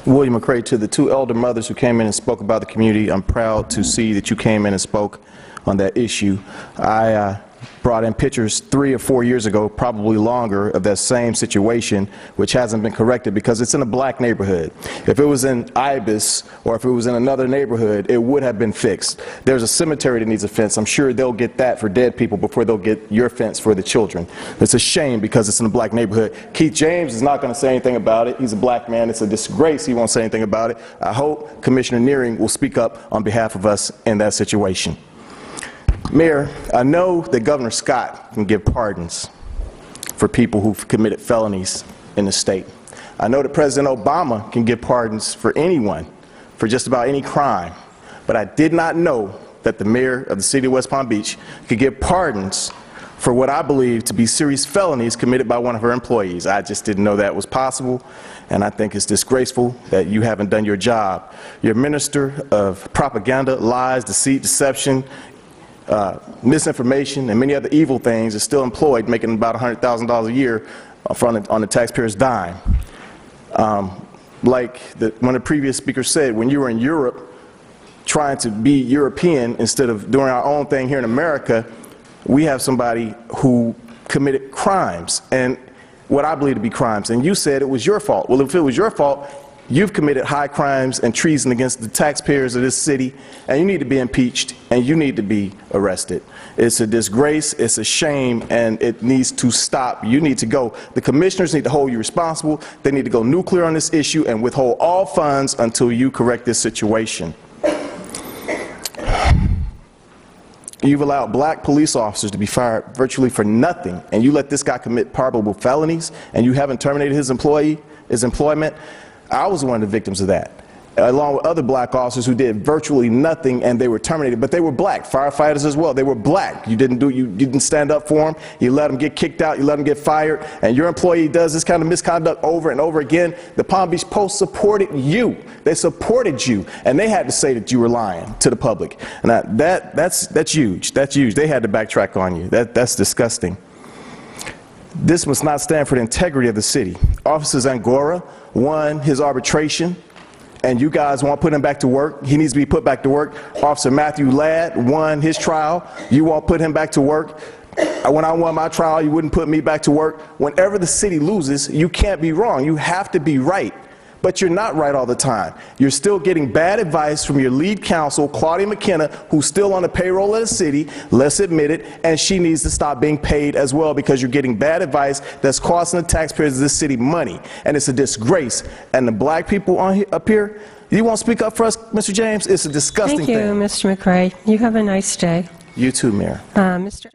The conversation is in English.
William McCray, to the two elder mothers who came in and spoke about the community, I'm proud to see that you came in and spoke on that issue. I brought in pictures 3 or 4 years ago, probably longer, of that same situation, which hasn't been corrected because it's in a black neighborhood. If it was in Ibis or if it was in another neighborhood, it would have been fixed. There's a cemetery that needs a fence. I'm sure they'll get that for dead people before they'll get your fence for the children. It's a shame because it's in a black neighborhood. Keith James is not going to say anything about it. He's a black man. It's a disgrace he won't say anything about it. I hope Commissioner Nearing will speak up on behalf of us in that situation. Mayor, I know that Governor Scott can give pardons for people who've committed felonies in the state. I know that President Obama can give pardons for anyone for just about any crime, but I did not know that the mayor of the city of West Palm Beach could give pardons for what I believe to be serious felonies committed by one of her employees. I just didn't know that was possible, and I think it's disgraceful that you haven't done your job. Your minister of propaganda, lies, deceit, deception, misinformation, and many other evil things is still employed, making about $100,000 a year on the taxpayer's dime. Like one of the previous speakers said, when you were in Europe trying to be European instead of doing our own thing here in America, we have somebody who committed crimes, and what I believe to be crimes, and you said it was your fault. Well, if it was your fault, you've committed high crimes and treason against the taxpayers of this city, and you need to be impeached, and you need to be arrested. It's a disgrace, it's a shame, and it needs to stop. You need to go. The commissioners need to hold you responsible. They need to go nuclear on this issue and withhold all funds until you correct this situation. You've allowed black police officers to be fired virtually for nothing, and you let this guy commit pardonable felonies, and you haven't terminated his employment. I was one of the victims of that, along with other black officers who did virtually nothing, and they were terminated. But they were black, firefighters as well. They were black. You didn't stand up for them. You let them get kicked out. You let them get fired. And your employee does this kind of misconduct over and over again. The Palm Beach Post supported you. They supported you, and they had to say that you were lying to the public. And that's huge. That's huge. They had to backtrack on you. That's disgusting. This must not stand for the integrity of the city. Officer Angora won his arbitration, and you guys won't put him back to work. He needs to be put back to work. Officer Matthew Ladd won his trial. You won't put him back to work. When I won my trial, you wouldn't put me back to work. Whenever the city loses, you can't be wrong. You have to be right. But you're not right all the time. You're still getting bad advice from your lead counsel, Claudia McKenna, who's still on the payroll of the city, let's admit it, and she needs to stop being paid as well because you're getting bad advice that's costing the taxpayers of this city money. And it's a disgrace. And the black people up here, you won't speak up for us, Mr. James? It's a disgusting thing. Thank you, Mr. McCray. You have a nice day. You too, Mayor. Mr.